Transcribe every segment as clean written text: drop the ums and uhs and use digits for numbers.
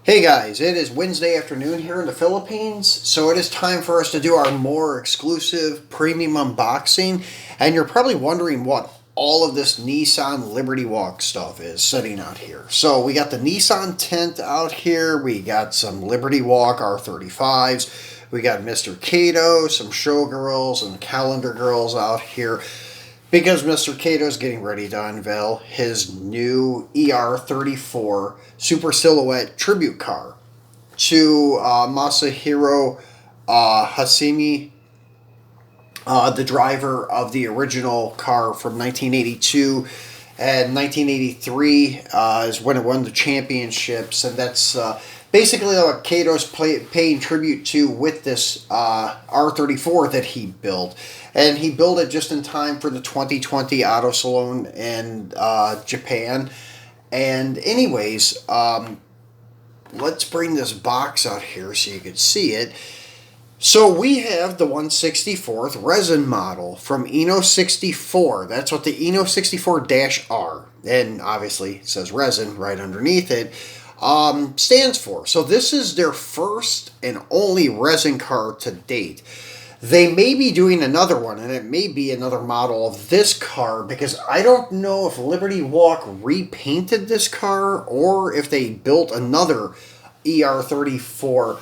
Hey guys, it is Wednesday afternoon here in the Philippines, so it is time for us to do our more exclusive premium unboxing, and you're probably wondering what all of this Nissan Liberty Walk stuff is sitting out here. So we got the Nissan tent out here, we got some Liberty Walk R35s, we got Mr. Kato, some showgirls and calendar girls out here, because Mr. Kato is getting ready to unveil his new ER34 Super Silhouette tribute car to Masahiro Hasemi, the driver of the original car from 1982. And 1983 is when it won the championships, and that's basically what Kato's paying tribute to with this R34 that he built. And he built it just in time for the 2020 Auto Salon in Japan. And anyways, let's bring this box out here so you can see it. So we have the 164th resin model from Inno64. That's what the Inno64-R, and obviously it says resin right underneath it, stands for. So this is their first and only resin car to date. They may be doing another one, and it may be another model of this car, because I don't know if Liberty Walk repainted this car or if they built another ER34,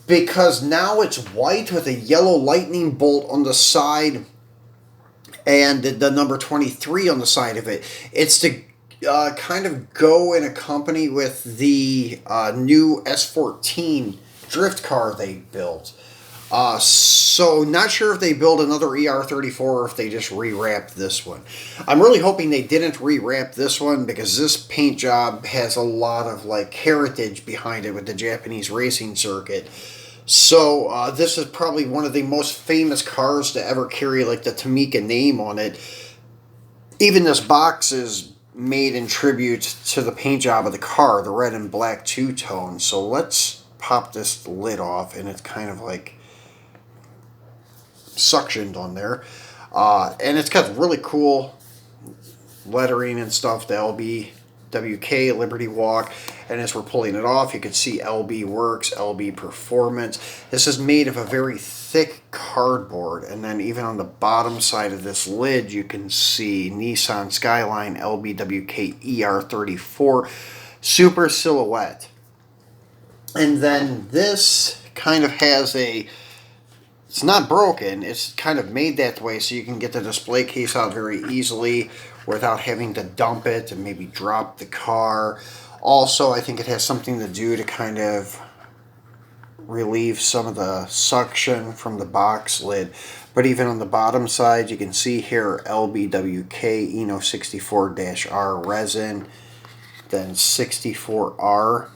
because now it's white with a yellow lightning bolt on the side and the number 23 on the side of it. It's to kind of go in a company with the new S14 drift car they built. So not sure if they build another ER34 or if they just rewrapped this one. I'm really hoping they didn't rewrap this one, because this paint job has a lot of like heritage behind it with the Japanese racing circuit. So this is probably one of the most famous cars to ever carry like the Tamika name on it. Even this box is made in tribute to the paint job of the car, the red and black two-tone. So let's pop this lid off, and it's kind of like suctioned on there, and it's got really cool lettering and stuff, the LBWK Liberty Walk, and as we're pulling it off you can see LB Works, LB Performance. This is made of a very thick cardboard, and then even on the bottom side of this lid you can see Nissan Skyline LBWK ER34 Super Silhouette. And then this kind of has it's not broken, it's kind of made that way so you can get the display case out very easily without having to dump it and maybe drop the car. Also, I think it has something to do to kind of relieve some of the suction from the box lid. But even on the bottom side, you can see here LBWK Inno64-R Resin, then 64R.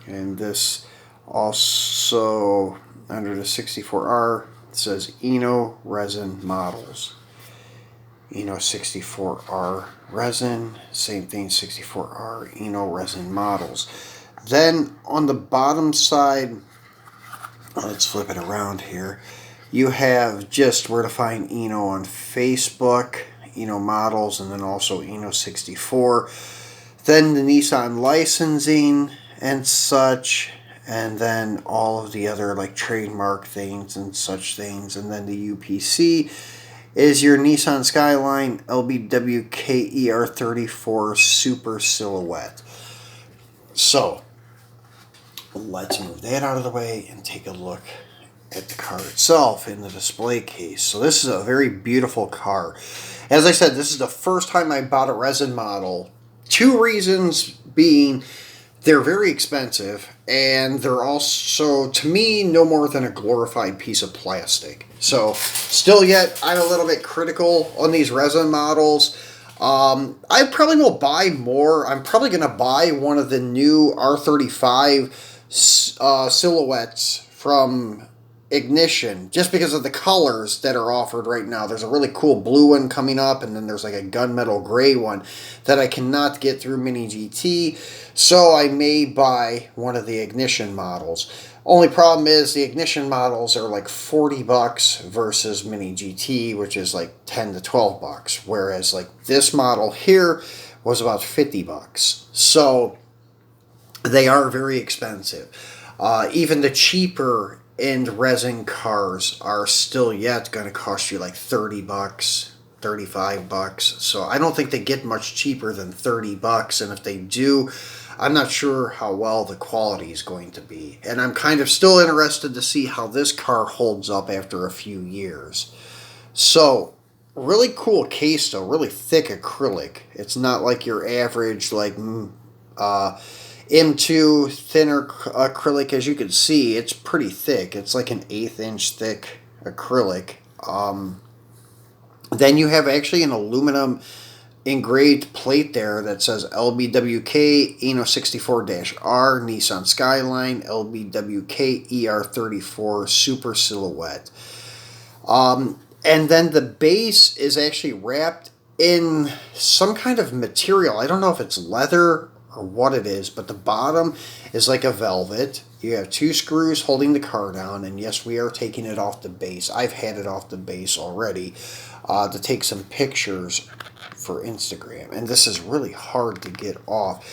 And this also, under the 64R, it says Inno Resin Models. Inno64-R Resin, same thing, 64R Inno Resin Models. Then on the bottom side, let's flip it around here, you have just where to find Inno on Facebook, Inno Models, and then also Inno64. Then the Nissan licensing and such, and then all of the other like trademark things and such things, and then the UPC is your Nissan Skyline LBWK ER34 Super Silhouette. So let's move that out of the way and take a look at the car itself in the display case. So this is a very beautiful car. As I said, this is the first time I bought a resin model. Two reasons being, they're very expensive, and they're also, to me, no more than a glorified piece of plastic. So, still yet, I'm a little bit critical on these resin models. I probably will buy more. I'm probably going to buy one of the new R35 silhouettes from Ignition, just because of the colors that are offered right now. There's a really cool blue one coming up, and then there's like a gunmetal gray one that I cannot get through Mini GT, so I may buy one of the Ignition models. Only problem is the Ignition models are like $40 versus Mini GT, which is like 10 to 12 bucks, whereas like this model here was about $50. So They are very expensive. Even the cheaper end resin cars are still yet going to cost you like $30, $35. So I don't think they get much cheaper than $30. And if they do, I'm not sure how well the quality is going to be. And I'm kind of still interested to see how this car holds up after a few years. So, really cool case though, really thick acrylic. It's not like your average like M2 thinner acrylic. As you can see, it's pretty thick. It's like an 1/8 inch thick acrylic. Then you have actually an aluminum engraved plate there that says LBWK Inno64-R Nissan Skyline LBWK ER34 Super Silhouette. And then the base is actually wrapped in some kind of material. I don't know if it's leather or what it is, but the bottom is like a velvet. You have 2 screws holding the car down, and yes, we are taking it off the base. I've had it off the base already to take some pictures for Instagram, and this is really hard to get off.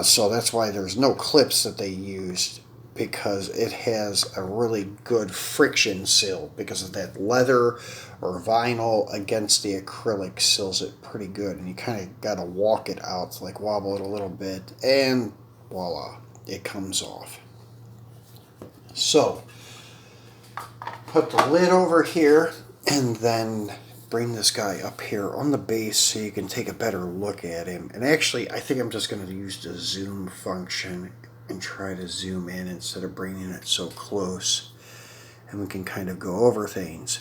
So that's why there's no clips that they used, because it has a really good friction seal because of that leather or vinyl against the acrylic seals it pretty good, and you kind of got to walk it out, like wobble it a little bit, and voila, it comes off. So put the lid over here and then bring this guy up here on the base so you can take a better look at him. And actually, I think I'm just going to use the zoom function and try to zoom in instead of bringing it so close, and we can kind of go over things.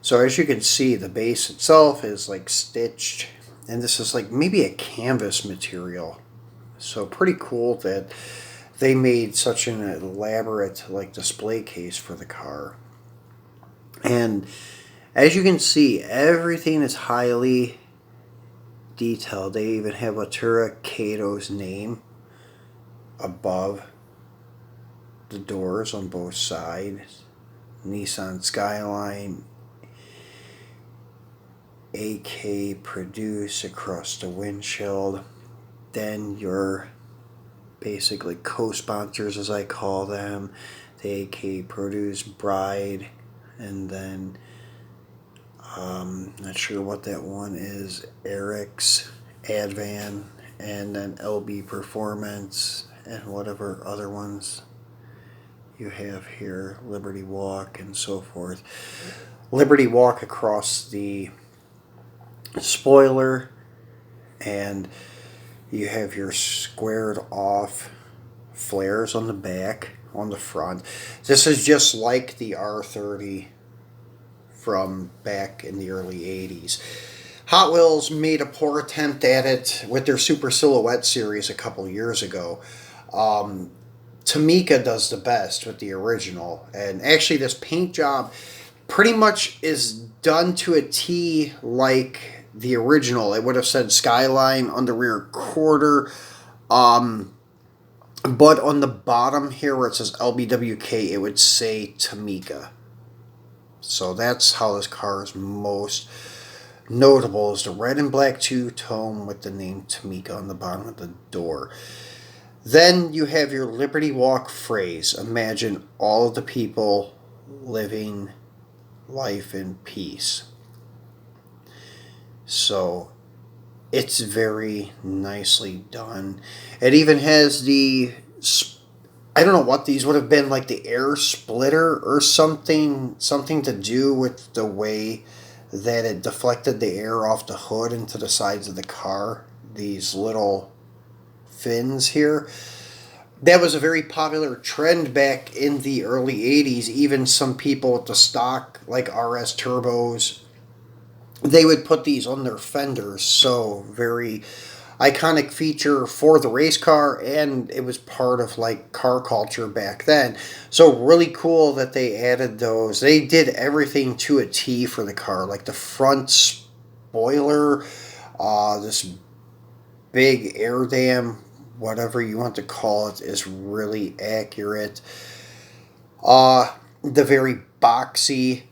So as you can see, the base itself is like stitched, and this is like maybe a canvas material. So pretty cool that they made such an elaborate like display case for the car. And as you can see, everything is highly detailed. They even have Atura Kato's name above the doors on both sides. Nissan Skyline AK Produce across the windshield. Then your basically co-sponsors, as I call them, the AK Produce Bride, and then not sure what that one is, Eric's Advan, and then LB Performance, and whatever other ones you have here, Liberty Walk and so forth. Liberty Walk across the spoiler, and you have your squared off flares on the back, on the front. This is just like the R30 from back in the early 80s. Hot Wheels made a poor attempt at it with their Super Silhouette series a couple years ago. Tamica does the best with the original, and actually this paint job pretty much is done to a T like the original. It would have said Skyline on the rear quarter, but on the bottom here where it says LBWK, it would say Tamica. So that's how this car is most notable, is the red and black two-tone with the name Tamica on the bottom of the door. Then you have your Liberty Walk phrase. Imagine all of the people living life in peace. So it's very nicely done. It even has the, I don't know what these would have been, like the air splitter or something to do with the way that it deflected the air off the hood into the sides of the car. These little fins here. That was a very popular trend back in the early 80s. Even some people with the stock, like RS turbos, they would put these on their fenders. So very iconic feature for the race car, and it was part of like car culture back then. So really cool that they added those. They did everything to a T for the car, like the front spoiler, this big air dam, whatever you want to call it, is really accurate. The very boxy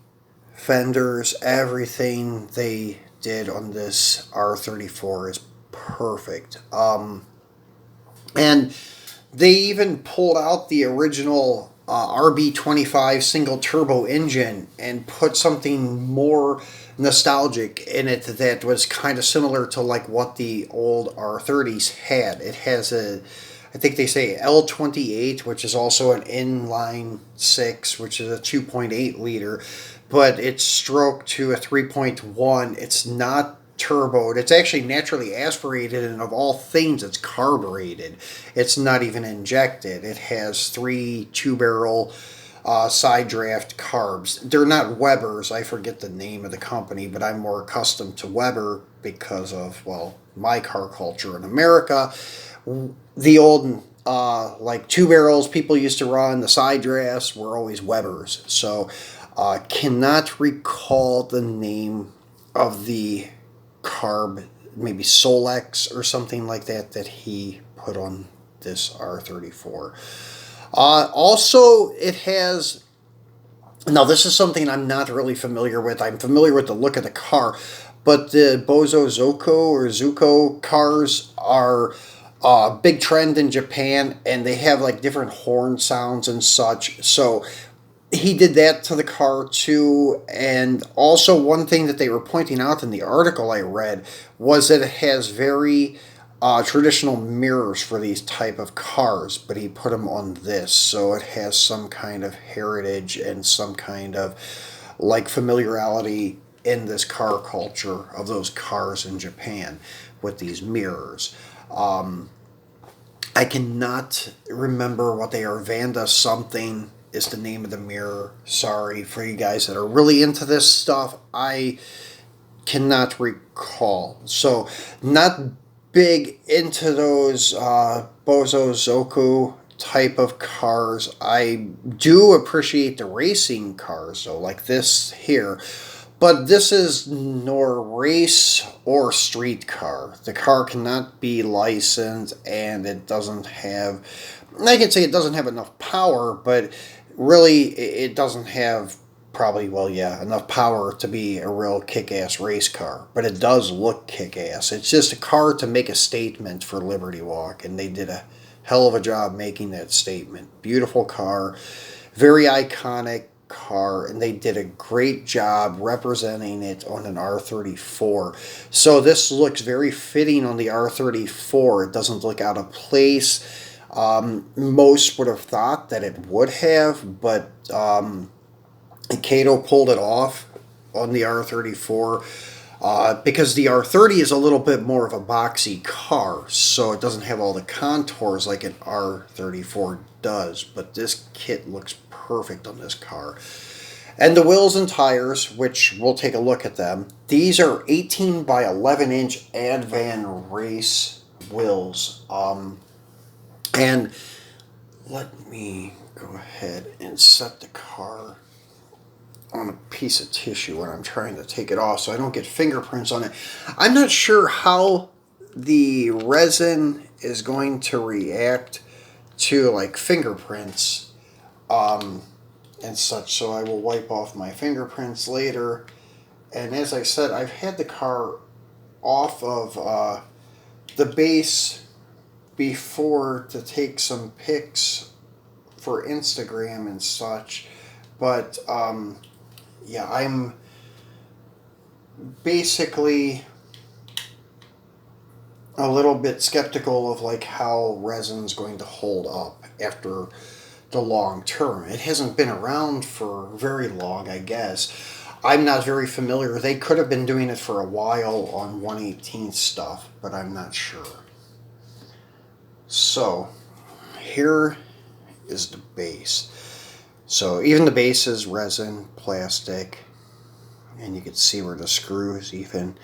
fenders, everything they did on this R34 is perfect. And they even pulled out the original RB25 single turbo engine and put something more nostalgic in it that was kind of similar to like what the old R30s had. It has a, I think they say L28, which is also an inline 6, which is a 2.8 liter, but it's stroked to a 3.1. It's not turboed. It's actually naturally aspirated, and of all things, it's carbureted. It's not even injected. It has 3 two-barrel side draft carbs. They're not Weber's. I forget the name of the company, but I'm more accustomed to Weber because of, well, my car culture in America. The old like 2 barrels people used to run, the side drafts were always Weber's. So cannot recall the name of the carb, maybe Solex or something like that, that he put on this R34. Also, it has, now this is something I'm not really familiar with. I'm familiar with the look of the car, but the Bozo Zoko or Zuko cars are a big trend in Japan, and they have like different horn sounds and such. So he did that to the car too. And also, one thing that they were pointing out in the article I read was that it has very traditional mirrors for these type of cars, but he put them on this, so it has some kind of heritage and some kind of like familiarity in this car culture of those cars in Japan with these mirrors. I cannot remember what they are. Vanda something is the name of the mirror. Sorry for you guys that are really into this stuff. I cannot recall. So, not big into those Bozo Zoku type of cars. I do appreciate the racing cars, though, like this here. But this is nor race or street car. The car cannot be licensed, and it doesn't have, I can say it doesn't have enough power, but really it doesn't have probably, well, yeah, enough power to be a real kick-ass race car. But it does look kick-ass. It's just a car to make a statement for Liberty Walk, and they did a hell of a job making that statement. Beautiful car, very iconic car, and they did a great job representing it on an R34. So this looks very fitting on the R34. It doesn't look out of place. Most would have thought that it would have, but Kato pulled it off on the R34 because the R30 is a little bit more of a boxy car, so it doesn't have all the contours like an R34 does, but this kit looks perfect on this car. And the wheels and tires, which we'll take a look at them, these are 18 by 11 inch Advan race wheels. And let me go ahead and set the car on a piece of tissue when I'm trying to take it off so I don't get fingerprints on it. I'm not sure how the resin is going to react to like fingerprints and such, so I will wipe off my fingerprints later. And as I said, I've had the car off of the base before to take some pics for Instagram and such, but yeah, I'm basically a little bit skeptical of like how resin's going to hold up after the long term. It hasn't been around for very long, I guess. I'm not very familiar. They could have been doing it for a while on 1/18 stuff, but I'm not sure. So here is the base. So even the base is resin, plastic, and you can see where the screws even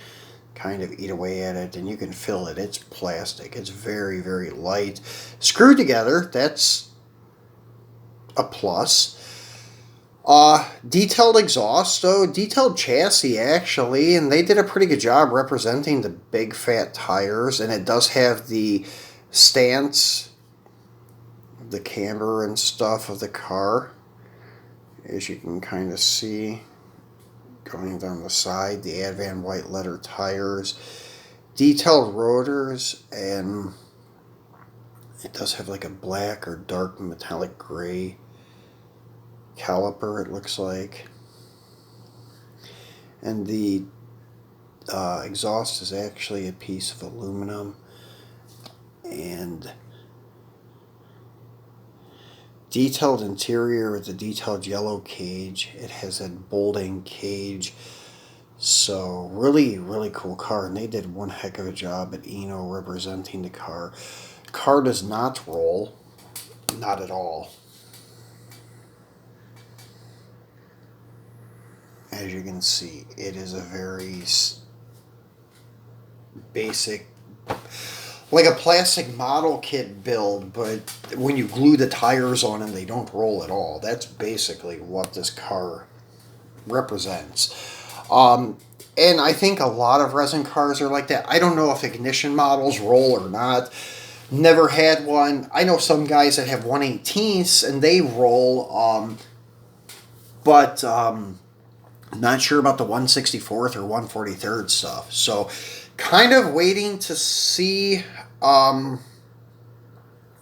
kind of eat away at it, and you can feel it. It's plastic. It's very, very light. Screwed together, that's a plus. Detailed exhaust, though, detailed chassis actually, and they did a pretty good job representing the big fat tires, and it does have the stance, the camber and stuff of the car, as you can kind of see going down the side. The Advan white letter tires, detailed rotors, and It does have like a black or dark metallic gray caliper, it looks like. And the exhaust is actually a piece of aluminum. And detailed interior with a detailed yellow cage. It has a bolting cage. So really, really cool car. And they did one heck of a job at Inno representing the car. Car does not roll. Not at all. As you can see, it is a very basic, like a plastic model kit build, but when you glue the tires on them, they don't roll at all. That's basically what this car represents. And I think a lot of resin cars are like that. I don't know if ignition models roll or not. Never had one. I know some guys that have 1/18ths and they roll, but not sure about the 1/64th or 1/43rd stuff. So kind of waiting to see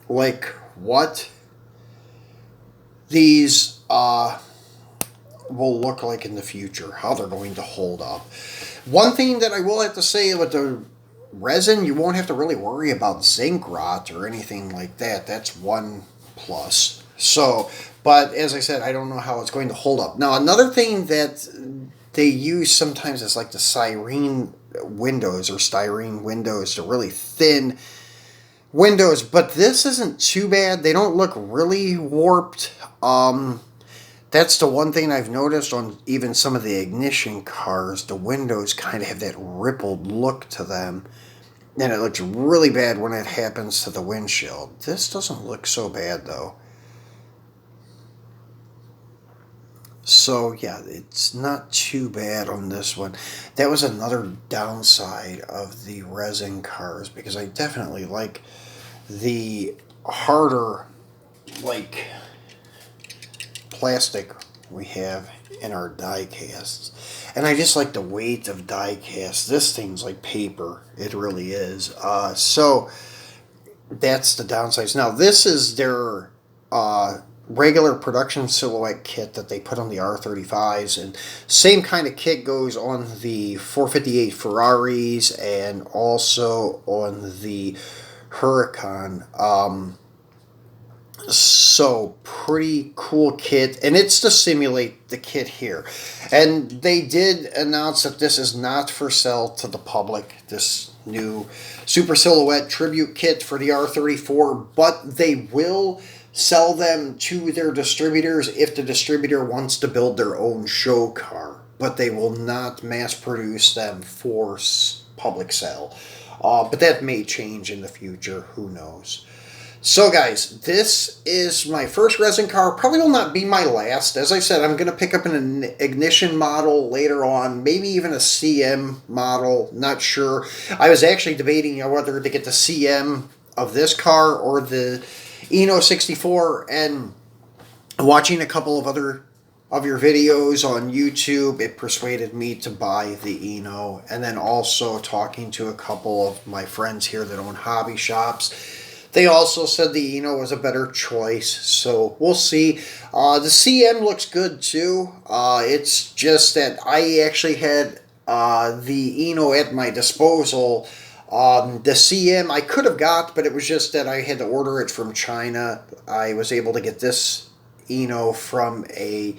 like what these will look like in the future, how they're going to hold up. One thing that I will have to say with the resin, you won't have to really worry about zinc rot or anything like that. That's one plus. So, but as I said, I don't know how it's going to hold up. Now, another thing that they use sometimes is like the styrene windows to really thin windows, but this isn't too bad. They don't look really warped. That's the one thing I've noticed on even some of the ignition cars. The windows kind of have that rippled look to them, and it looks really bad when it happens to the windshield. This doesn't look so bad though. So yeah, it's not too bad on this one. That was another downside of the resin cars, because I definitely like the harder, like, plastic we have in our die casts. And I just like the weight of die cast. This thing's like paper. It really is. So that's the downsides. Now this is their regular production silhouette kit that they put on the R35s, and same kind of kit goes on the 458 Ferraris and also on the Huracan. So pretty cool kit, and it's to simulate the kit here. And they did announce that this is not for sale to the public, this new Super Silhouette Tribute Kit for the R34, but they will sell them to their distributors if the distributor wants to build their own show car, but they will not mass produce them for public sale. But that may change in the future, who knows. So guys, this is my first resin car. Probably will not be my last. As I said, I'm going to pick up an ignition model later on, maybe even a CM model, not sure. I was actually debating whether to get the CM of this car or the Inno64, and watching a couple of other of your videos on YouTube, it persuaded me to buy the Inno, and then also talking to a couple of my friends here that own hobby shops. They also said the Inno was a better choice, so we'll see. The CM looks good too. It's just that I actually had the Inno at my disposal. The CM I could have got, but it was just that I had to order it from China. I was able to get this Inno from a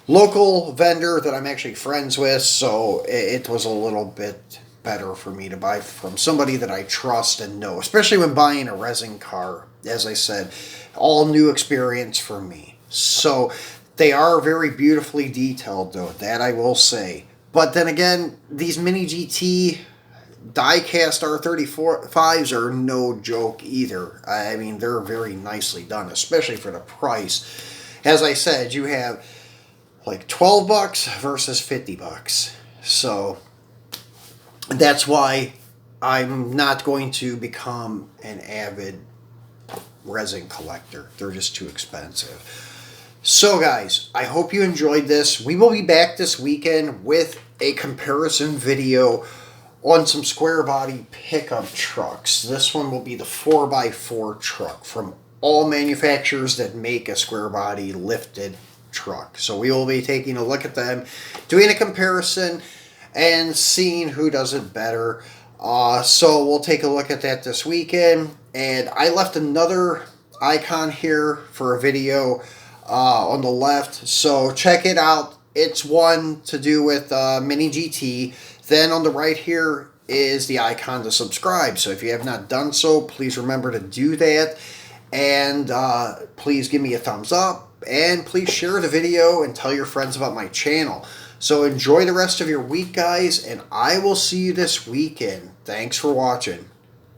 local vendor that I'm actually friends with, so it was a little bit better for me to buy from somebody that I trust and know, especially when buying a resin car. As I said, all new experience for me. So they are very beautifully detailed though, that I will say. But then again, these Mini GT die-cast R35s are no joke either. I mean, they're very nicely done, especially for the price. As I said, you have like $12 versus $50. So that's why I'm not going to become an avid resin collector. They're just too expensive. So guys, I hope you enjoyed this. We will be back this weekend with a comparison video on some square body pickup trucks. This one will be the 4x4 truck from all manufacturers that make a square body lifted truck. So we will be taking a look at them, doing a comparison, and seeing who does it better. So we'll take a look at that this weekend. And I left another icon here for a video on the left, so check it out. It's one to do with Mini GT. Then on the right here is the icon to subscribe. So if you have not done so, please remember to do that. And please give me a thumbs up. And please share the video and tell your friends about my channel. So enjoy the rest of your week, guys. And I will see you this weekend. Thanks for watching.